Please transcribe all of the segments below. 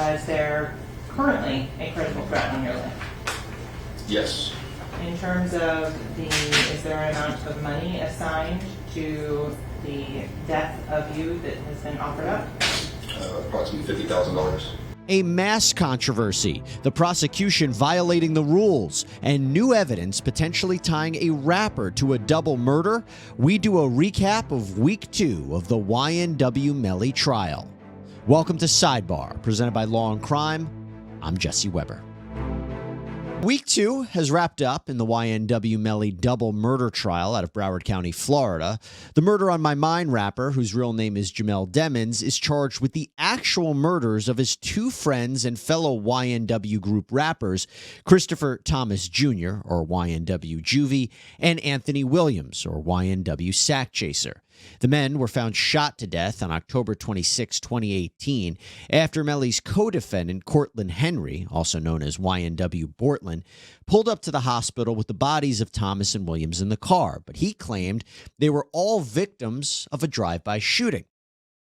Is there currently a critical threat in your life? Yes. In terms of is there an amount of money assigned to the death of you that has been offered up? Approximately $50,000. A mass controversy, the prosecution violating the rules, and new evidence potentially tying a rapper to a double murder. We do a recap of week 2 of the YNW Melly trial. Welcome to Sidebar, presented by Law&Crime. I'm Jesse Weber. Week 2 has wrapped up in the YNW Melly double murder trial out of Broward County, Florida. The Murder on My Mind rapper, whose real name is Jamell Demons, is charged with the actual murders of his 2 friends and fellow YNW group rappers, Christopher Thomas Jr., or YNW Juvie, and Anthony Williams, or YNW Sack Chaser. The men were found shot to death on October 26, 2018, after Melly's co-defendant, Cortland Henry, also known as YNW Bortland, pulled up to the hospital with the bodies of Thomas and Williams in the car, but he claimed they were all victims of a drive-by shooting.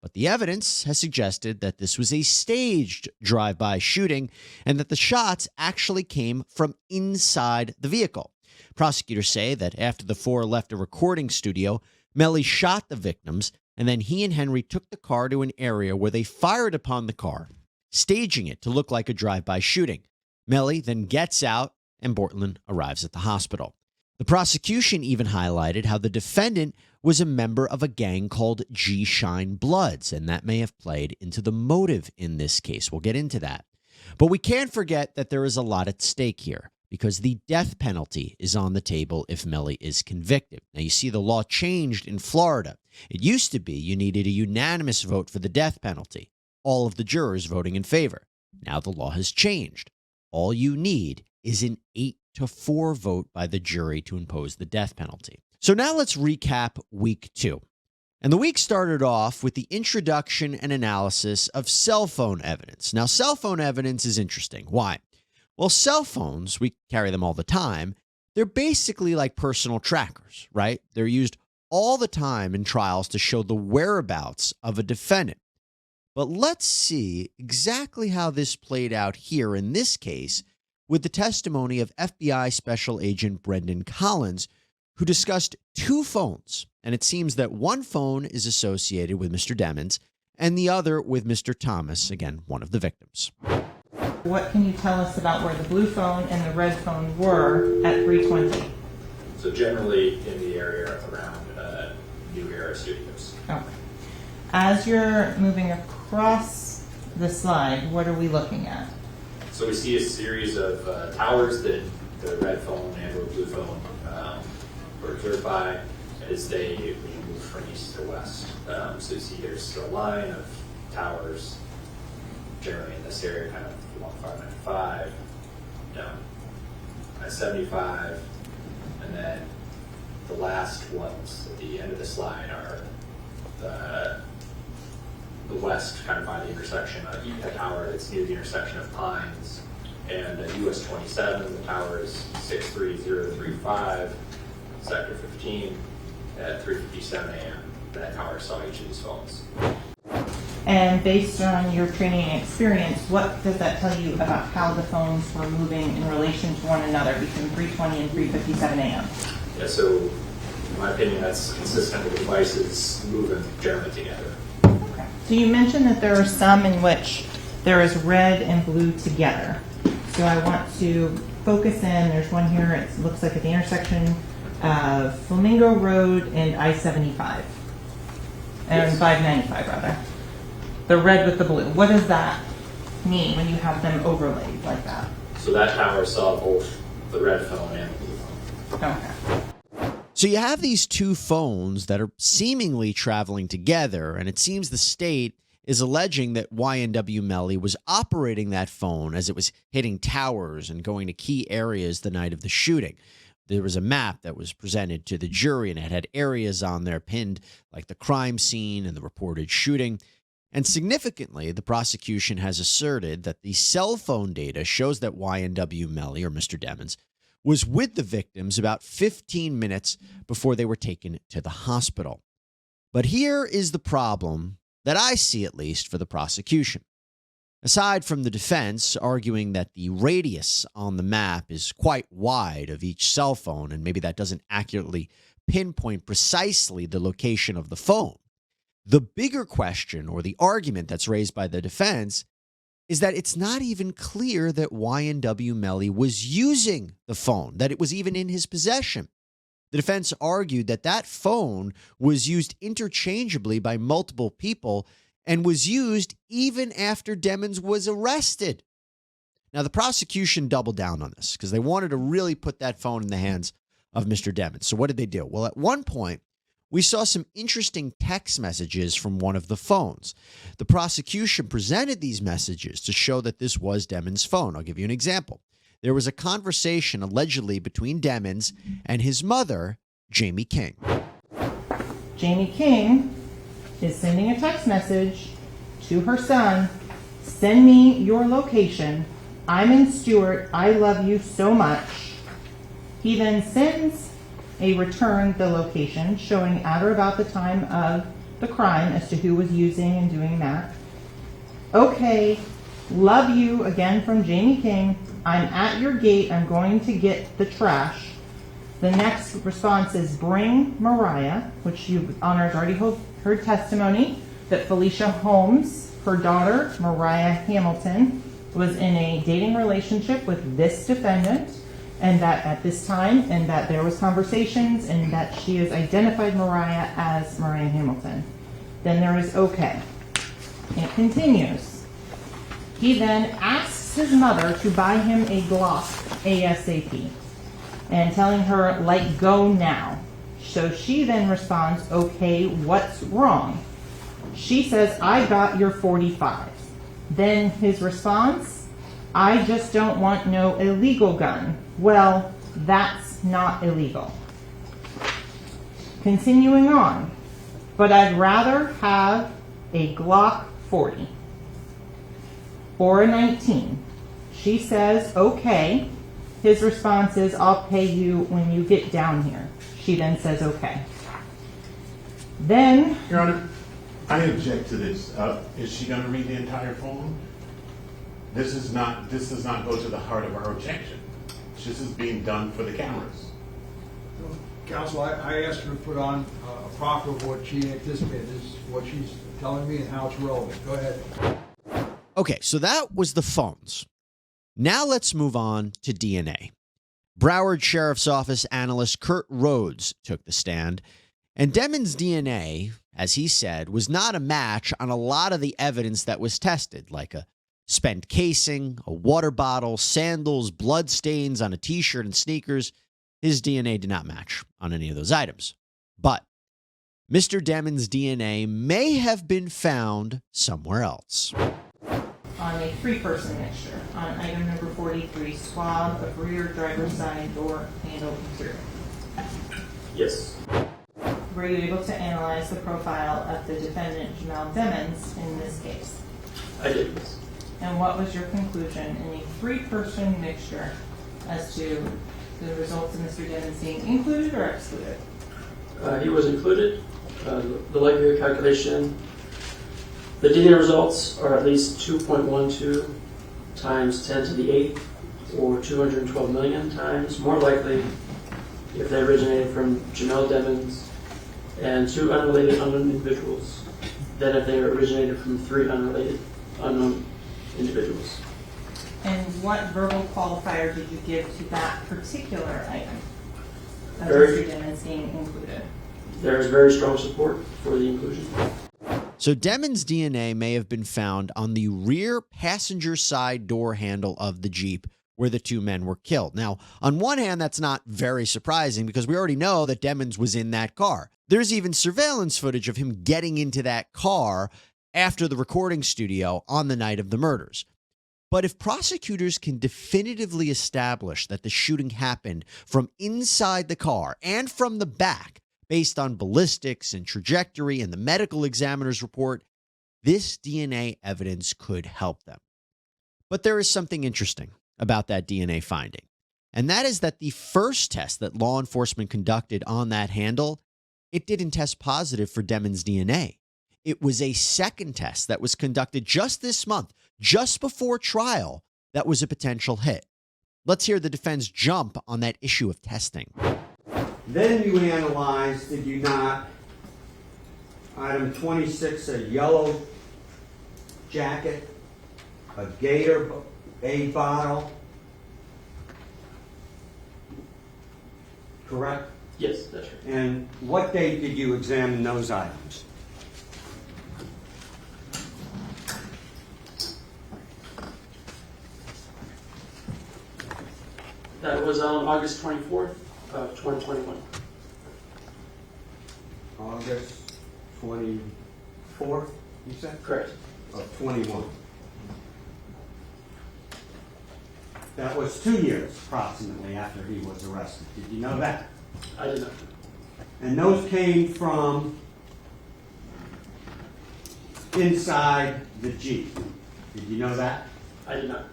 But the evidence has suggested that this was a staged drive-by shooting and that the shots actually came from inside the vehicle. Prosecutors say that after the 4 left a recording studio, Melly shot the victims, and then he and Henry took the car to an area where they fired upon the car, staging it to look like a drive-by shooting. Melly then gets out, and Bortland arrives at the hospital. The prosecution even highlighted how the defendant was a member of a gang called G Shine Bloods, and that may have played into the motive in this case. We'll get into that. But we can't forget that there is a lot at stake here, because the death penalty is on the table if Melly is convicted. Now, you see, the law changed in Florida. It used to be you needed a unanimous vote for the death penalty, all of the jurors voting in favor. Now the law has changed. All you need is an 8-4 vote by the jury to impose the death penalty. So now let's recap week 2. And the week started off with the introduction and analysis of cell phone evidence. Now, cell phone evidence is interesting. Why? Well, cell phones, we carry them all the time. They're basically like personal trackers, right? They're used all the time in trials to show the whereabouts of a defendant. But let's see exactly how this played out here in this case with the testimony of FBI Special Agent Brendan Collins, who discussed 2 phones. And it seems that one phone is associated with Mr. Demons and the other with Mr. Thomas, again, one of the victims. What can you tell us about where the blue phone and the red phone were at 3:20? So generally in the area around New Era Studios. Okay. As you're moving across the slide, what are we looking at? So we see a series of towers that the red phone and or blue phone were observed by as they move from east to west. So you see there's a line of towers generally in this area, kind of along 595, down I-75, and then the last ones at the end of the slide are the west, kind of by the intersection of a tower that's near the intersection of Pines and US 27. The tower is 63035, sector 15, at 3:57 a.m. That tower saw each of these phones. And based on your training and experience, what does that tell you about how the phones were moving in relation to one another between 3:20 and 3:57 a.m.? Yeah, so in my opinion, that's consistent with devices moving generally together. Okay. So you mentioned that there are some in which there is red and blue together. So I want to focus in. There's one here. It looks like at the intersection of Flamingo Road and I-75. And Yes. 595, rather. The red with the blue. What does that mean when you have them overlaid like that? So that tower saw both the red phone and the blue phone. Okay. So you have these 2 phones that are seemingly traveling together, and it seems the state is alleging that YNW Melly was operating that phone as it was hitting towers and going to key areas the night of the shooting. There was a map that was presented to the jury, and it had areas on there pinned like the crime scene and the reported shooting. And significantly, the prosecution has asserted that the cell phone data shows that YNW Melly, or Mr. Demons, was with the victims about 15 minutes before they were taken to the hospital. But here is the problem that I see, at least, for the prosecution. Aside from the defense arguing that the radius on the map is quite wide of each cell phone, and maybe that doesn't accurately pinpoint precisely the location of the phone, the bigger question, or the argument that's raised by the defense, is that it's not even clear that YNW Melly was using the phone, that it was even in his possession. The defense argued that that phone was used interchangeably by multiple people and was used even after Demons was arrested. Now, the prosecution doubled down on this because they wanted to really put that phone in the hands of Mr. Demons. So what did they do? Well, at one point, we saw some interesting text messages from one of the phones. The prosecution presented these messages to show that this was Demons' phone. I'll give you an example. There was a conversation allegedly between Demons and his mother, Jamie King. Jamie King is sending a text message to her son, "Send me your location. I'm in Stewart. I love you so much." He then sends a return the location showing at or about the time of the crime as to who was using and doing that. "Okay, love you," again from Jamie King. "I'm at your gate. I'm going to get the trash." The next response is, "Bring Mariah," which you honors already heard testimony that Felicia Holmes, her daughter, Mariah Hamilton, was in a dating relationship with this defendant, and that at this time, and that there was conversations, and that she has identified Mariah as Mariah Hamilton. Then there is okay. It continues. He then asks his mother to buy him a Glock ASAP, and telling her, like, go now. So she then responds, "Okay, what's wrong?" She says, "I got your 45. Then his response, "I just don't want no illegal gun." Well, that's not illegal. Continuing on, "But I'd rather have a Glock 40 or a 19. She says, "Okay." His response is, "I'll pay you when you get down here." She then says, "Okay." Then, Your Honor, I object to this. Is she going to read the entire phone? This does not go to the heart of our objection. This is being done for the cameras. Counsel, I asked her to put on a proffer of what she anticipated is what she's telling me and how it's relevant. Go ahead. Okay, so that was the phones. Now let's move on to DNA. Broward Sheriff's Office analyst Kurt Rhodes took the stand, and Demons' DNA, as he said, was not a match on a lot of the evidence that was tested, like a spent casing, a water bottle, sandals, blood stains on a t-shirt and sneakers. His DNA did not match on any of those items. But Mr. Demons' DNA may have been found somewhere else. on a three-person mixture, on item number 43, swab of rear driver's side door handle material. Yes. Were you able to analyze the profile of the defendant, Jamell Demons, in this case? I did, yes. And what was your conclusion in a three-person mixture as to the results of Mr. Demons being included or excluded? He was included. The likelihood calculation, the DNA results are at least 2.12 times 10 to the 8th, or 212 million times more likely if they originated from Jamell Demons and two unrelated unknown individuals than if they originated from three unrelated unknown individuals. And what verbal qualifier did you give to that particular item of Very- Mr. Demons being included? There is very strong support for the inclusion. So Demons' DNA may have been found on the rear passenger side door handle of the Jeep where the two men were killed. Now, on one hand, that's not very surprising because we already know that Demons was in that car. There's even surveillance footage of him getting into that car after the recording studio on the night of the murders. But if prosecutors can definitively establish that the shooting happened from inside the car and from the back, based on ballistics and trajectory and the medical examiner's report, this DNA evidence could help them. But there is something interesting about that DNA finding, and that is that the first test that law enforcement conducted on that handle, it didn't test positive for Demons' DNA. It was a second test that was conducted just this month, just before trial that was a potential hit. Let's hear the defense jump on that issue of testing. Then you analyzed, did you not, item 26, a yellow jacket, a Gatorade bottle, correct? Yes, that's right. And what date did you examine those items? That was on August 24th of 2021. August 24th, you said? Correct. Of 21. That was 2 years approximately after he was arrested. Did you know that? I did not. And those came from inside the Jeep. Did you know that? I did not.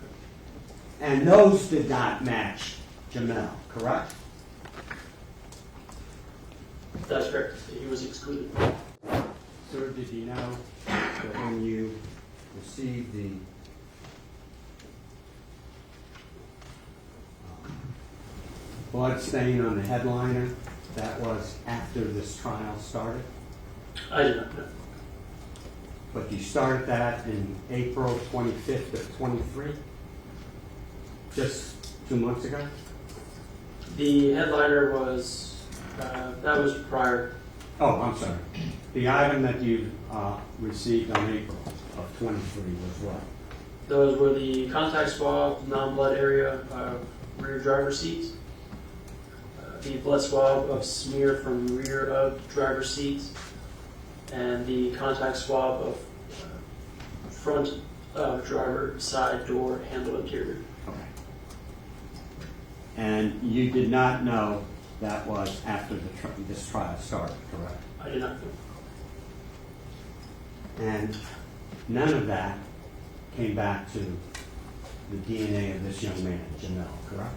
And those did not match Jamell, correct? That's correct. He was excluded. Sir, did you know that when you received the blood stain on the headliner, that was after this trial started? I did not know. But you started that in April 25th of 23? Just 2 months ago? The headliner was, that was prior. Oh, I'm sorry. The item that you received on April of 23 was what? Those were the contact swab, non-blood area, rear driver's seat, the blood swab of smear from rear of driver's seat, and the contact swab of front of driver side door handle interior. Okay. And you did not know that was after this trial started, correct? I did not know. And none of that came back to the DNA of this young man, Jamell, correct?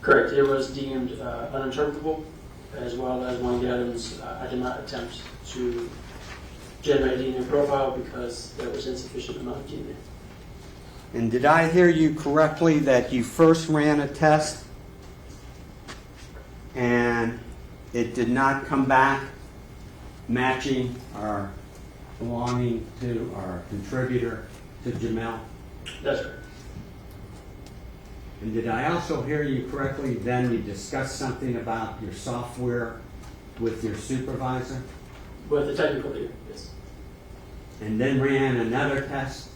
Correct. It was deemed uninterpretable, as well as one of the items I did not attempt to generate a DNA profile because there was insufficient amount of DNA. And did I hear you correctly that you first ran a test and it did not come back matching or belonging to or contributor to Jamell? That's right. And did I also hear you correctly then you discussed something about your software with your supervisor? With the technical data, yes. And then ran another test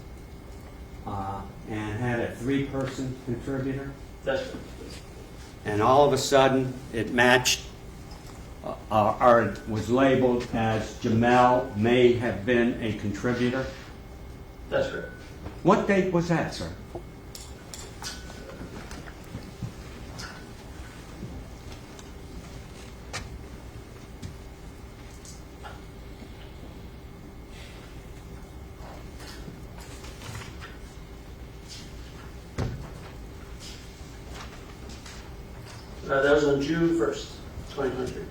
and had a 3-person contributor? That's right. And all of a sudden it matched or it was labeled as Jamell may have been a contributor? That's correct. What date was that, sir? That was on June 1st, 2023.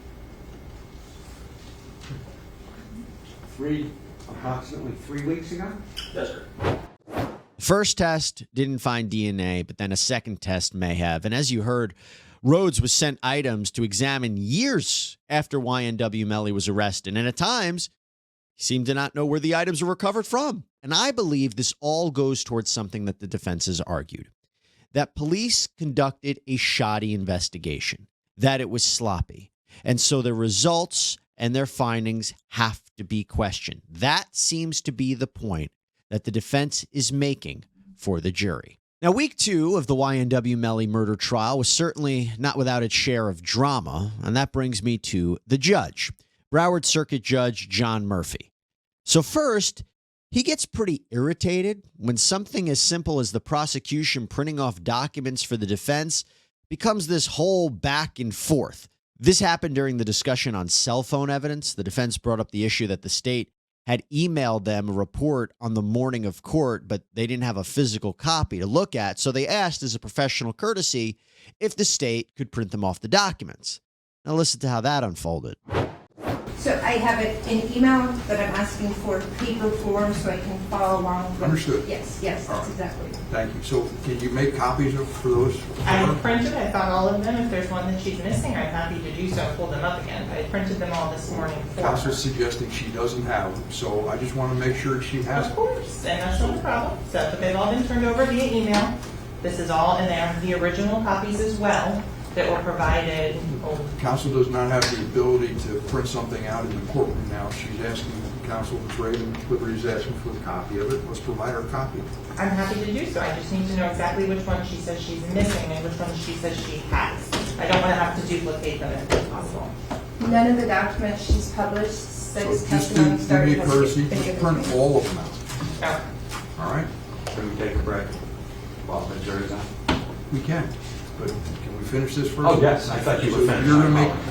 Approximately 3 weeks ago? That's correct. First test didn't find DNA, but then a second test may have. And as you heard, Rhodes was sent items to examine years after YNW Melly was arrested. And at times, he seemed to not know where the items were recovered from. And I believe this all goes towards something that the defense has argued, that police conducted a shoddy investigation, that it was sloppy. And so the results and their findings have to be questioned. That seems to be the point that the defense is making for the jury. Now, week 2 of the YNW Melly murder trial was certainly not without its share of drama, and that brings me to the judge, Broward Circuit Judge John Murphy. So first, he gets pretty irritated when something as simple as the prosecution printing off documents for the defense becomes this whole back and forth. This happened during the discussion on cell phone evidence. The defense brought up the issue that the state had emailed them a report on the morning of court, but they didn't have a physical copy to look at. So they asked, as a professional courtesy, if the state could print them off the documents. Now listen to how that unfolded. So I have it in email, but I'm asking for paper form so I can follow along. with- Understood. Yes, All that's right. exactly. Thank you. So can you make copies for those? I printed, I found all of them. If there's one that she's missing, I'm happy to do so and pull them up again. I printed them all this morning for her. Council's suggesting she doesn't have them, so I just want to make sure she has Of them. course, and that's not a problem. So, but they've all been turned over via email. This is all, and they have the original copies as well that were provided. Council does not have the ability to print something out in the courtroom now. She's asking, Council Raven Liberty is asking for the copy of it. Let's provide her a copy. I'm happy to do so. I just need to know exactly which one she says she's missing and which one she says she has. I don't want to have to duplicate them if possible. None of the documents she's published So since just testimony do started. me a has courtesy, been given print to me. all of them out. Okay. All right? Can we take a break while the jury's on? We can, but can we finish this first? Oh, yes, I thought you were So finished.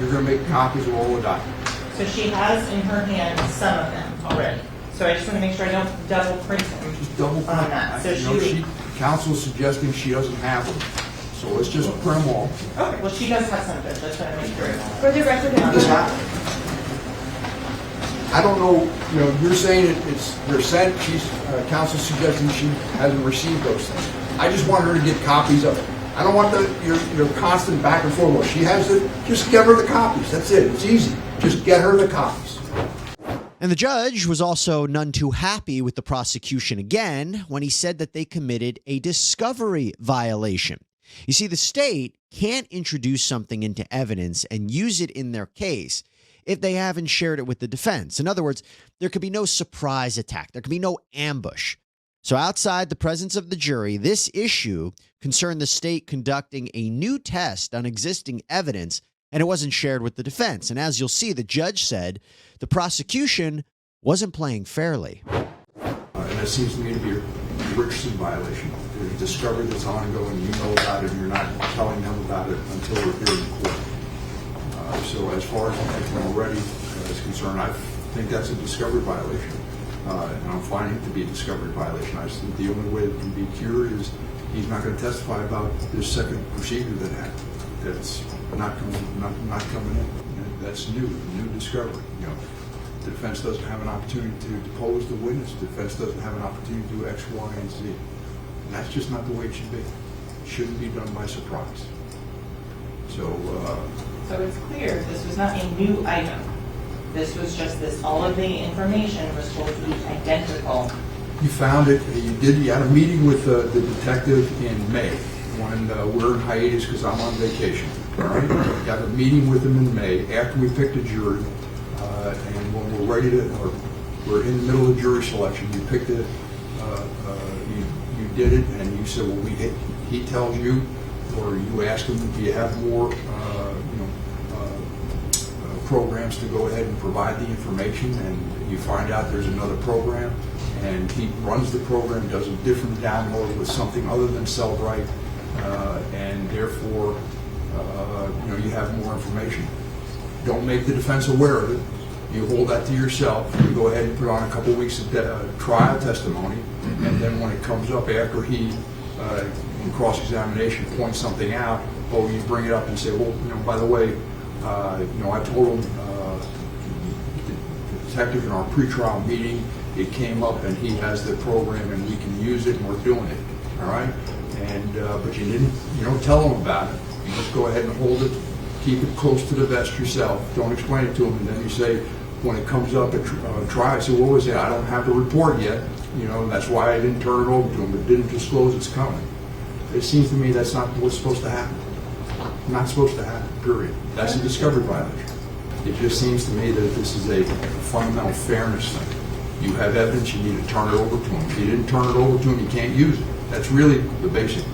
you're gonna make copies of all the documents. So she has in her hand some of them already. So I just want to make sure I don't double print them Just double on print. that. So You know, she, Council's suggesting she doesn't have them, so let's just print them all. okay, well, she does have some of it. Just want to make sure. For the record, I don't know, you know, you're saying they're sent, Council's suggesting she hasn't received those things. I just want her to get copies of it. I don't want your constant back and forth. Well, she has it, just give her the copies, that's it, it's easy. Just get her the copies. And the judge was also none too happy with the prosecution again when he said that they committed a discovery violation. You see, the state can't introduce something into evidence and use it in their case if they haven't shared it with the defense. In other words, there could be no surprise attack. There could be no ambush. So outside the presence of the jury, this issue concerned the state conducting a new test on existing evidence, and it wasn't shared with the defense. And as you'll see, the judge said the prosecution wasn't playing fairly. And it seems to me to be a Richardson violation. There's discovery that's ongoing, you know about it, and you're not telling them about it until we're here in court. So as far as I'm already is concerned, I think that's a discovery violation. And I'm finding it to be a discovery violation. I just think the only way it can be cured is he's not going to testify about this second procedure that happened. That's not coming in. And that's new discovery. You know, the defense doesn't have an opportunity to depose the witness. The defense doesn't have an opportunity to do X, Y, and Z. And that's just not the way it should be. It shouldn't be done by surprise. So it's clear this was not a new item. This was just this, all of the information was told to be identical. you found it. You had a meeting with the detective in May when we're in hiatus because I'm on vacation. All right? You got a meeting with him in May after we picked a jury, and when we're ready to, or we're in the middle of jury selection. You picked it, you did it, and you said, well, he tells you, or you ask him, do you have more, programs to go ahead and provide the information, and you find out there's another program, and he runs the program, does a different download with something other than Cellbrite, and therefore, you have more information. Don't make the defense aware of it. You hold that to yourself. You go ahead and put on a couple weeks of trial testimony, and then when it comes up after he, in cross-examination, points something out, you bring it up and say, well, by the way, I told him, the detective in our pretrial meeting, it came up and he has the program and we can use it and we're doing it, all right? And but you don't tell him about it. You just go ahead and hold it, keep it close to the vest yourself. Don't explain it to him, and then you say, when it comes up at trial, say, what was it? I don't have the report yet, and that's why I didn't turn it over to him, but didn't disclose it's coming. It seems to me that's not what's supposed to happen. Not supposed to happen, period. That's a discovery violation. It just seems to me that this is a fundamental fairness thing. You have evidence, you need to turn it over to him. If you didn't turn it over to him, you can't use it. That's really the basic.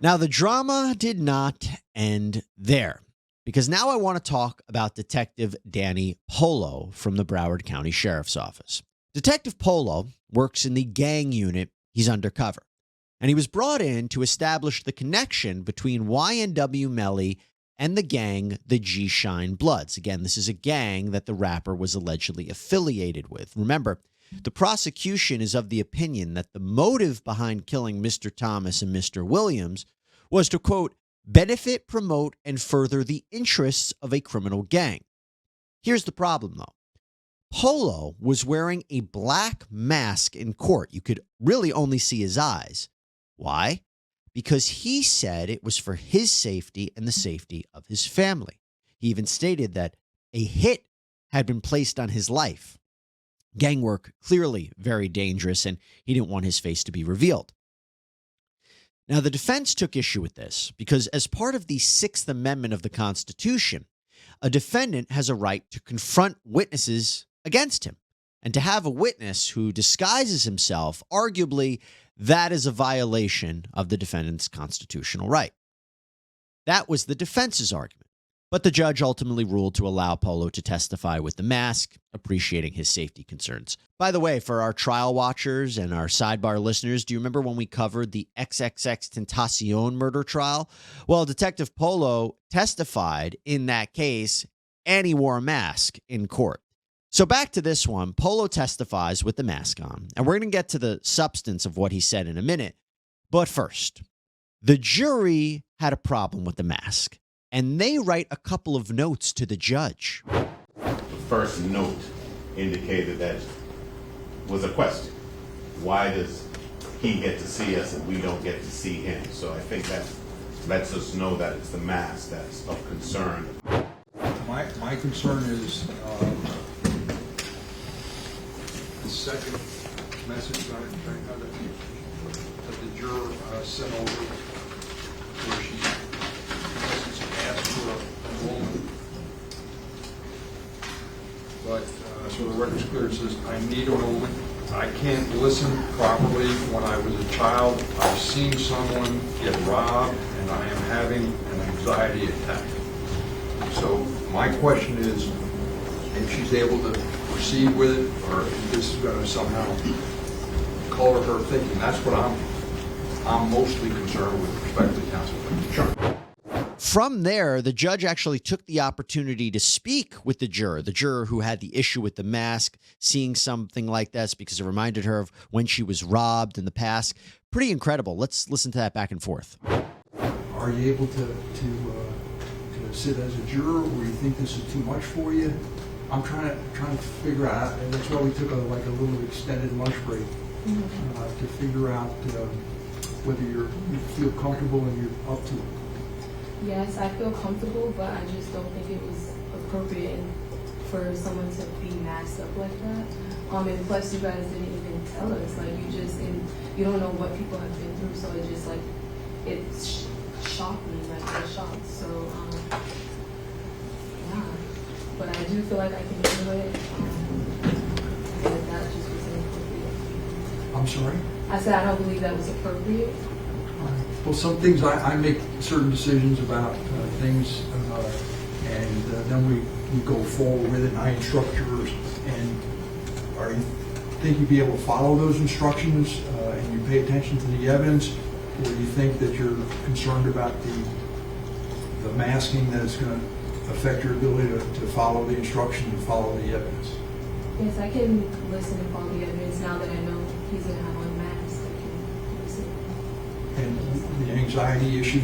Now, the drama did not end there, because now I want to talk about Detective Danny Polo from the Broward County Sheriff's Office. Detective Polo works in the gang unit. He's undercover, and he was brought in to establish the connection between YNW Melly and the gang, the G Shine Bloods. Again, this is a gang that the rapper was allegedly affiliated with. Remember, the prosecution is of the opinion that the motive behind killing Mr. Thomas and Mr. Williams was to, quote, benefit, promote, and further the interests of a criminal gang. Here's the problem, though. Polo was wearing a black mask in court. You could really only see his eyes. Why? Because he said it was for his safety and the safety of his family. He even stated that a hit had been placed on his life. Gang work, clearly very dangerous, and he didn't want his face to be revealed. Now, the defense took issue with this because as part of the Sixth Amendment of the Constitution, a defendant has a right to confront witnesses against him. And to have a witness who disguises himself, arguably, that is a violation of the defendant's constitutional right. That was the defense's argument. But the judge ultimately ruled to allow Polo to testify with the mask, appreciating his safety concerns. By the way, for our trial watchers and our Sidebar listeners, do you remember when we covered the XXXTentacion murder trial? Well, Detective Polo testified in that case, and he wore a mask in court. So back to this one, Polo testifies with the mask on, and we're going to get to the substance of what he said in a minute. But first, the jury had a problem with the mask, and they write a couple of notes to the judge. The first note indicated that was a question. Why does he get to see us and we don't get to see him? So I think that lets us know that it's the mask that's of concern. My concern is the second message that the juror sent over, where she asked for a enrollment. But so the record's clear, it says, I need enrollment. I can't listen properly. When I was a child, I've seen someone get robbed, and I am having an anxiety attack. So my question is, if she's able to proceed with it, or if this is going to somehow color her thinking. That's what I'm mostly concerned with respect to counsel. Sure. From there, the judge actually took the opportunity to speak with the juror who had the issue with the mask, seeing something like this because it reminded her of when she was robbed in the past. Pretty incredible. Let's listen to that back and forth. Are you able to sit as a juror, or you think this is too much for you? I'm trying to figure out, and that's why we took a little extended lunch break to figure out whether you feel comfortable and you're up to it. Yes, I feel comfortable, but I just don't think it was appropriate for someone to be masked up like that. And plus, you guys didn't even tell us. Like, you don't know what people have been through, so it just it shocked me. Like, I was shocked. So, yeah. But I do feel like I can do it. But that just wasn't appropriate. I'm sorry? I said I don't believe that was appropriate. Well, some things I make certain decisions about things, and then we go forward with it, and I instruct jurors. And are you think you'd be able to follow those instructions and you pay attention to the evidence, or do you think that you're concerned about the masking that is going to affect your ability to follow the instructions and follow the evidence? Yes, I can listen and follow the evidence now that I know he's going to have on a mask. I can listen. And the anxiety issue,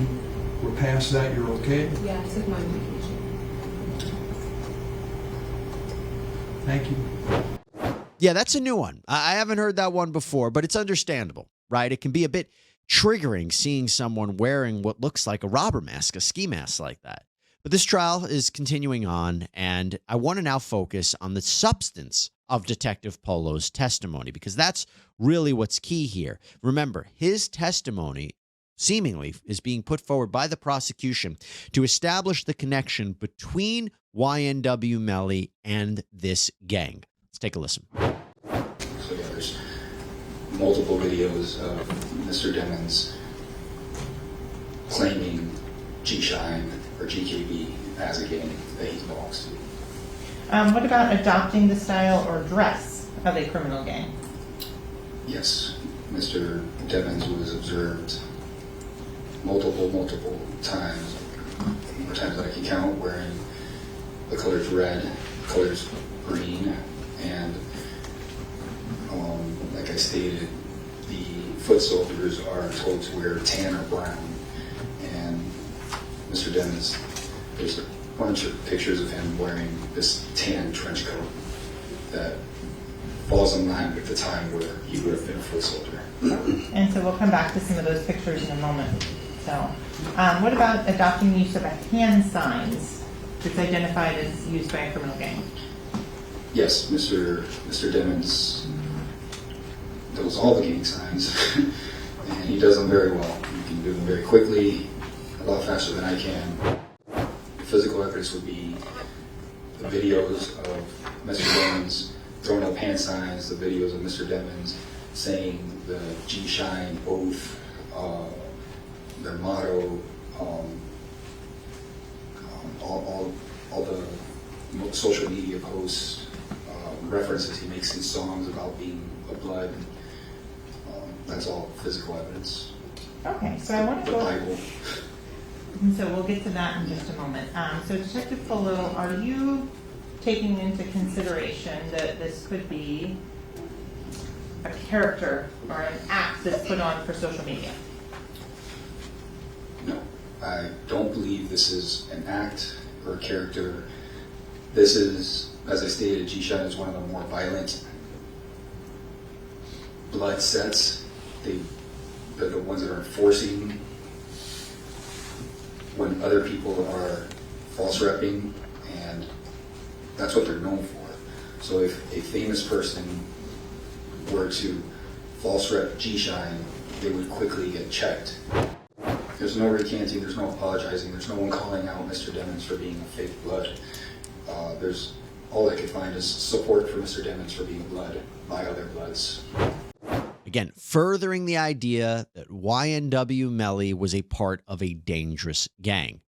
we're past that, you're okay? Yeah, I took my medication. Thank you. Yeah, that's a new one. I haven't heard that one before, but it's understandable, right? It can be a bit triggering seeing someone wearing what looks like a robber mask, a ski mask like that. But this trial is continuing on, and I want to now focus on the substance of Detective Polo's testimony, because that's really what's key here. Remember, his testimony seemingly is being put forward by the prosecution to establish the connection between YNW Melly and this gang. Let's take a listen. So yeah, there's multiple videos of Mr. Demons claiming G-Shine or GKB as a gang that he belongs to. What about adopting the style or dress of a criminal gang? Yes, Mr. Demons was observed multiple times, more times than I can count, wearing the colors red, the colors green, and like I stated, the foot soldiers are told to wear tan or brown. And Mr. Demons, there's bunch of pictures of him wearing this tan trench coat that falls in line with the time where he would have been a foot soldier. And so we'll come back to some of those pictures in a moment. So, what about adopting the use of a hand signs that's identified as used by a criminal gang? Yes, Mr. Demons knows all the gang signs, and he does them very well. He can do them very quickly, a lot faster than I can. The physical evidence would be the videos of Mr. Demons throwing up hand signs, the videos of Mr. Demons saying the G-Shine oath, their motto, all the social media posts, references he makes in songs about being a blood. That's all physical evidence. Okay, so I want to The go. Bible. And so we'll get to that in just a moment. So Detective Follow, are you taking into consideration that this could be a character or an act that's put on for social media? No, I don't believe this is an act or a character. This is, as I stated, G-Shine is one of the more violent blood sets. They're the ones that are enforcing when other people are false repping, and that's what they're known for. So if a famous person were to false rep G-Shine, they would quickly get checked. There's no recanting, there's no apologizing, there's no one calling out Mr. Demons for being a fake blood. There's all I could find is support for Mr. Demons for being blood by other bloods. Again, furthering the idea that YNW Melly was a part of a dangerous gang.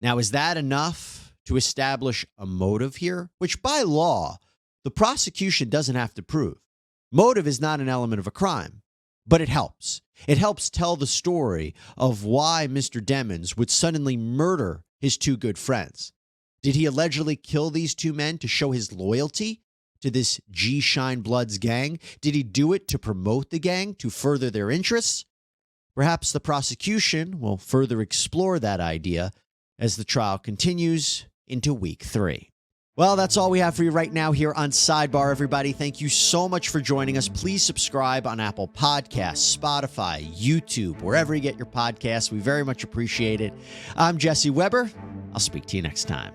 Now, is that enough to establish a motive here? Which by law, the prosecution doesn't have to prove. Motive is not an element of a crime, but it helps. It helps tell the story of why Mr. Demons would suddenly murder his two good friends. Did he allegedly kill these two men to show his loyalty to this G-Shine Bloods gang? Did he do it to promote the gang, to further their interests? Perhaps the prosecution will further explore that idea as the trial continues into week 3. Well, that's all we have for you right now here on Sidebar, everybody. Thank you so much for joining us. Please subscribe on Apple Podcasts, Spotify, YouTube, wherever you get your podcasts. We very much appreciate it. I'm Jesse Weber. I'll speak to you next time.